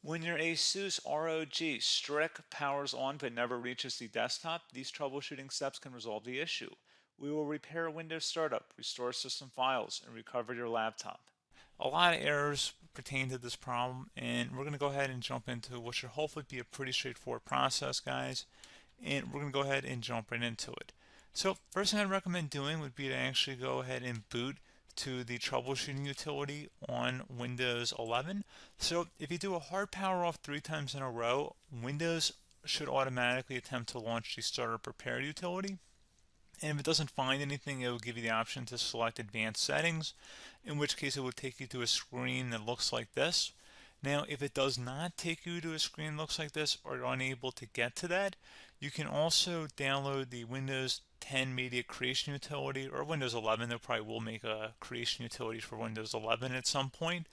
When your ASUS ROG Strix powers on but never reaches the desktop, these troubleshooting steps can resolve the issue. We will repair Windows startup, restore system files, and recover your laptop. A lot of errors pertain to this problem, and we're going to go ahead and jump into what should hopefully be a pretty straightforward process, guys. And we're going to go ahead and jump right into it. So first thing I'd recommend doing would be to actually go ahead and boot to the troubleshooting utility on Windows 11. So if you do a hard power off 3 times in a row, Windows should automatically attempt to launch the startup repair utility. And if it doesn't find anything, it will give you the option to select advanced settings, in which case it will take you to a screen that looks like this. Now, if it does not take you to a screen that looks like this, or you're unable to get to that, you can also download the Windows 10 Media Creation Utility, or Windows 11. They probably will make a creation utility for Windows 11 at some point.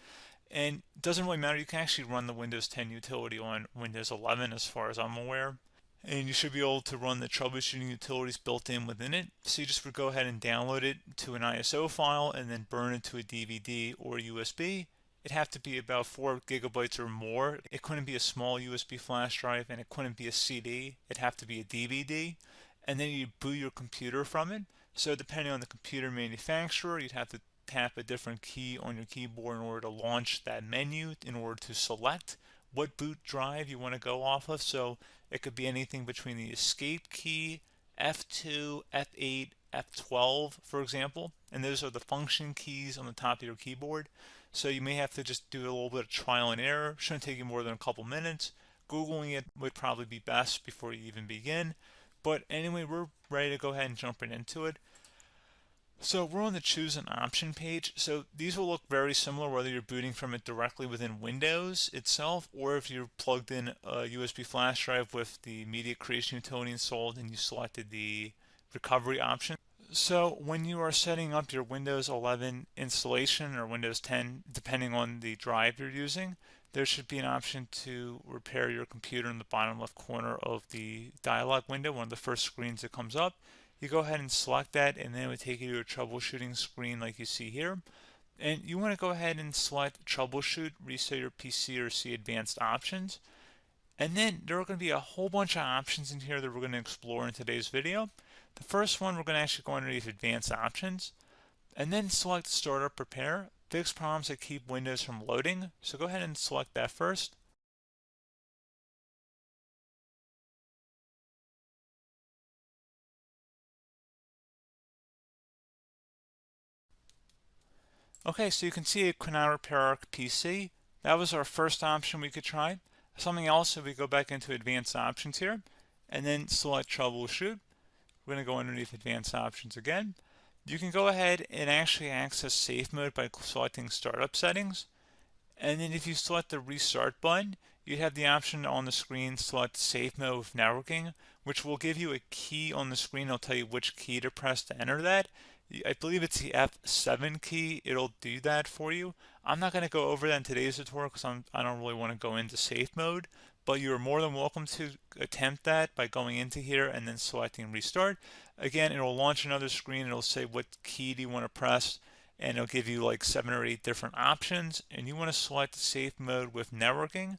And it doesn't really matter, you can actually run the Windows 10 utility on Windows 11 as far as I'm aware. And you should be able to run the troubleshooting utilities built in within it. So you just would go ahead and download it to an ISO file and then burn it to a DVD or USB. It'd have to be about 4 gigabytes or more. It couldn't be a small USB flash drive, and it couldn't be a CD. It'd have to be a DVD. And then you boot your computer from it. So depending on the computer manufacturer, you'd have to tap a different key on your keyboard in order to launch that menu, in order to select what boot drive you want to go off of. So it could be anything between the escape key, F2, F8, F12, for example. And those are the function keys on the top of your keyboard. So you may have to just do a little bit of trial and error. Shouldn't take you more than a couple minutes. Googling it would probably be best before you even begin. But anyway, we're ready to go ahead and jump right into it. So we're on the choose an option page. So these will look very similar whether you're booting from it directly within Windows itself, or if you're plugged in a USB flash drive with the media creation utility installed and you selected the recovery option. So when you are setting up your Windows 11 installation or Windows 10, depending on the drive you're using, there should be an option to repair your computer in the bottom left corner of the dialog window, one of the first screens that comes up. You go ahead and select that, and then it would take you to a troubleshooting screen like you see here. And you want to go ahead and select troubleshoot, reset your PC, or see advanced options. And then there are going to be a whole bunch of options in here that we're going to explore in today's video. The first one, we're going to actually go underneath advanced options and then select startup repair, fix problems that keep Windows from loading. So go ahead and select that first. Okay, so you can see it could not repair our PC. That was our first option we could try. Something else, if we go back into advanced options here and then select troubleshoot, we're going to go underneath advanced options again. You can go ahead and actually access safe mode by selecting startup settings. And then if you select the restart button, you have the option on the screen select safe mode with networking, which will give you a key on the screen. It'll tell you which key to press to enter that. I believe it's the F7 key. It'll do that for you. I'm not going to go over that in today's tutorial because I don't really want to go into safe mode, but you're more than welcome to attempt that by going into here and then selecting restart. Again, it'll launch another screen. It'll say what key do you want to press, and it'll give you like 7 or 8 different options, and you want to select safe mode with networking.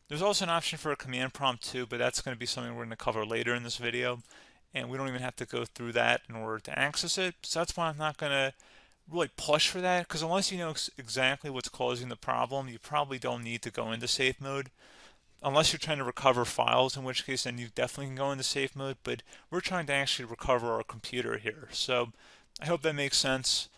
There's also an option for a command prompt too, but that's going to be something we're going to cover later in this video, and we don't even have to go through that in order to access it. So that's why I'm not going to really push for that, because unless you know exactly what's causing the problem, you probably don't need to go into safe mode. Unless you're trying to recover files, in which case then you definitely can go into safe mode, but we're trying to actually recover our computer here. So I hope that makes sense.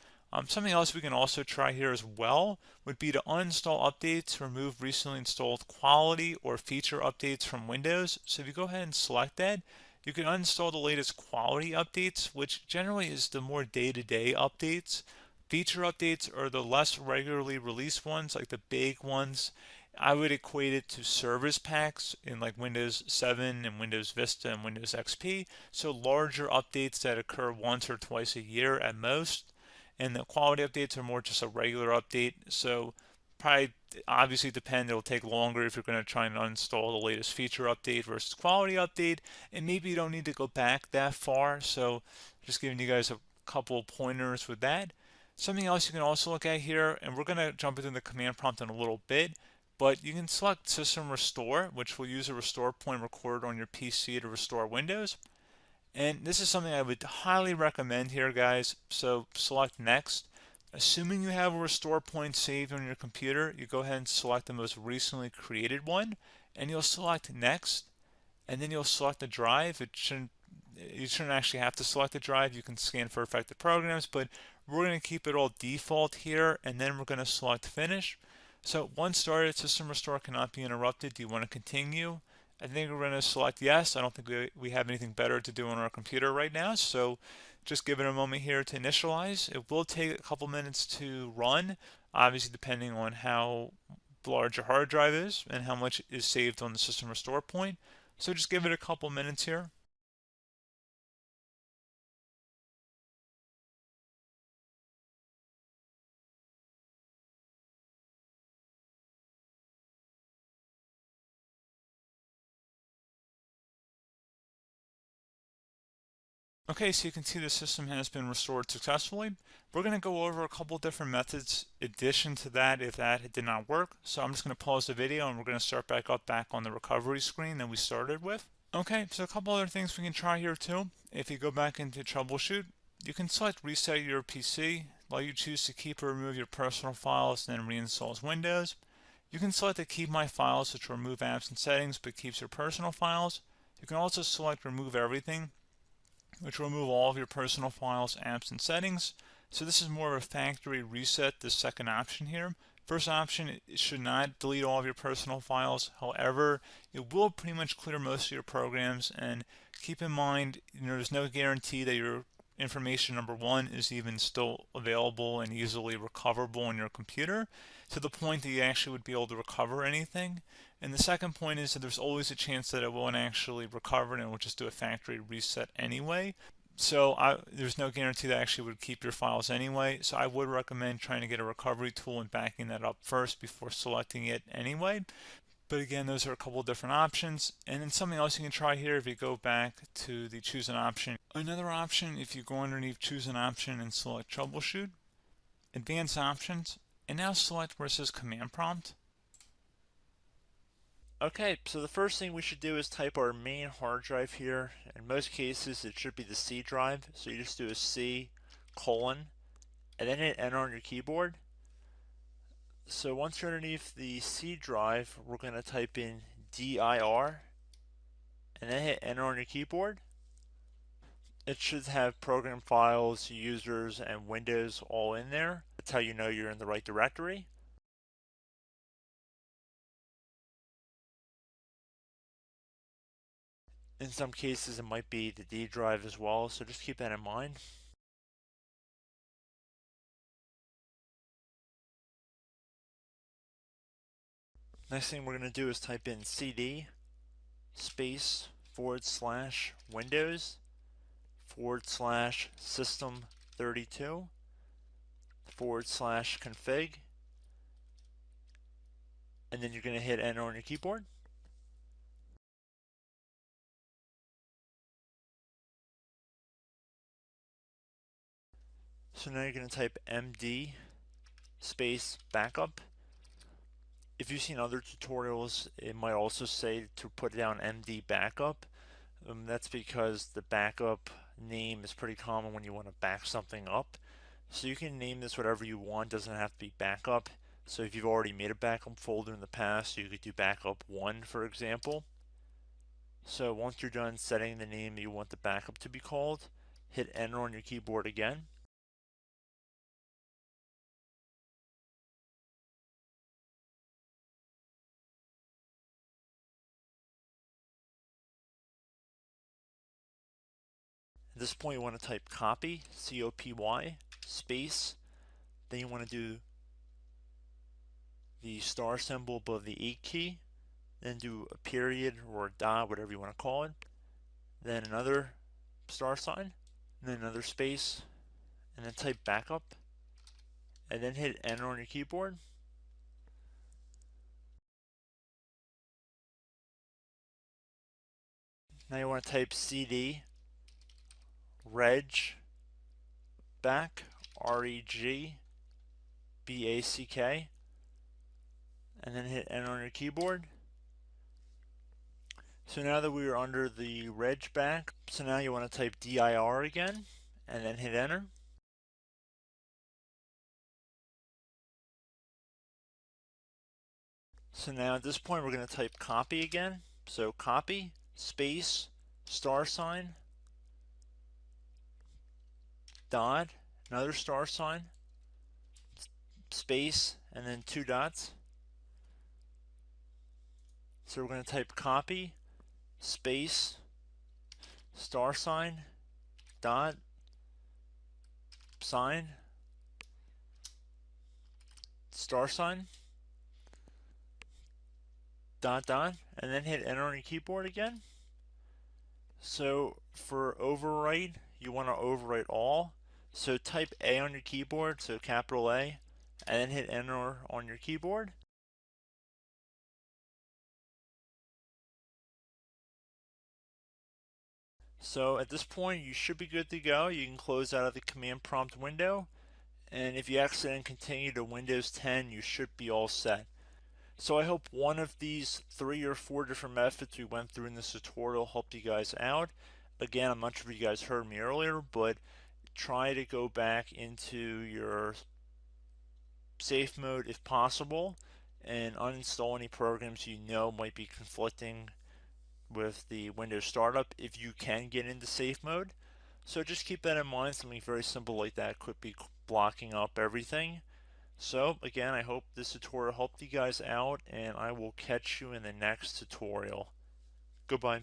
Something else we can also try here as well would be to uninstall updates, remove recently installed quality or feature updates from Windows. So if you go ahead and select that, you can uninstall the latest quality updates, which generally is the more day-to-day updates. Feature updates are the less regularly released ones, like the big ones. I would equate it to service packs in like Windows 7 and Windows Vista and Windows XP. So larger updates that occur once or twice a year at most. And the quality updates are more just a regular update. So probably obviously depend, it'll take longer if you're going to try and uninstall the latest feature update versus quality update. And maybe you don't need to go back that far. So just giving you guys a couple pointers with that. Something else you can also look at here, and we're going to jump into the command prompt in a little bit, But you can select System Restore, which will use a restore point recorded on your PC to restore Windows. And this is something I would highly recommend here, guys. So select Next. Assuming you have a restore point saved on your computer, you go ahead and select the most recently created one, and you'll select Next, and then you'll select the drive. You shouldn't actually have to select the drive. You can scan for affected programs, but we're going to keep it all default here, and then we're going to select Finish. So once started, System Restore cannot be interrupted. Do you want to continue? I think we're going to select yes. I don't think we have anything better to do on our computer right now, so just give it a moment here to initialize. It will take a couple minutes to run, obviously depending on how large your hard drive is and how much is saved on the System Restore point. So just give it a couple minutes here. Okay, so you can see the system has been restored successfully. We're going to go over a couple different methods addition to that if that did not work. So I'm just going to pause the video and we're going to start back on the recovery screen that we started with. Okay, so a couple other things we can try here too. If you go back into troubleshoot, you can select reset your PC, while you choose to keep or remove your personal files and then reinstalls Windows. You can select to keep my files, which will remove apps and settings but keeps your personal files. You can also select remove everything, which will remove all of your personal files, apps, and settings. So this is more of a factory reset, this second option here. First option, it should not delete all of your personal files. However, it will pretty much clear most of your programs. And keep in mind, there's no guarantee that your information, number one, is even still available and easily recoverable on your computer to the point that you actually would be able to recover anything. And the second point is that there's always a chance that it won't actually recover and it will just do a factory reset anyway. So there's no guarantee that actually would keep your files anyway. So I would recommend trying to get a recovery tool and backing that up first before selecting it anyway. But again, those are a couple different options. And then something else you can try here, if you go back to the choose an option. Another option, if you go underneath choose an option and select troubleshoot, advanced options, and now select where it says command prompt. Okay, so the first thing we should do is type our main hard drive here. In most cases, it should be the C drive. So you just do a C colon and then hit enter on your keyboard. So once you're underneath the C drive, we're going to type in dir and then hit enter on your keyboard. It should have program files, users, and Windows all in there. That's how you know you're in the right directory. In some cases, it might be the D drive as well, so just keep that in mind. Next thing we're going to do is type in cd space / Windows / system 32 / config, and then you're going to hit enter on your keyboard. So now you're going to type md space backup. If you've seen other tutorials, it might also say to put down md backup. That's because the backup name is pretty common when you want to back something up. So you can name this whatever you want, doesn't have to be backup. So if you've already made a backup folder in the past, you could do backup 1, for example. So once you're done setting the name you want the backup to be called, hit enter on your keyboard again. At this point you want to type copy, C-O-P-Y, space, then you want to do the star symbol above the 8 key, then do a period or a dot, whatever you want to call it, then another star sign, and then another space, and then type backup, and then hit enter on your keyboard. Now you want to type cd reg back, REG BACK, and then hit enter on your keyboard. So now that we are under the reg back, so now you want to type dir again, and then hit enter. So now at this point we're going to type copy again. So copy, space, star sign, dot, another star sign, space, and then 2 dots. So we're going to type copy, space, star sign, dot, sign, star sign, dot, dot, and then hit enter on your keyboard again. So for overwrite, you want to overwrite all. So type A on your keyboard, so capital A, and then hit enter on your keyboard. So at this point, you should be good to go. You can close out of the command prompt window, and if you accidentally continue to Windows 10, you should be all set. So I hope one of these 3 or 4 different methods we went through in this tutorial helped you guys out. Again, I'm not sure if you guys heard me earlier, but try to go back into your safe mode if possible and uninstall any programs you know might be conflicting with the Windows startup if you can get into safe mode. So just keep that in mind. Something very simple like that could be blocking up everything. So again, I hope this tutorial helped you guys out, and I will catch you in the next tutorial. Goodbye.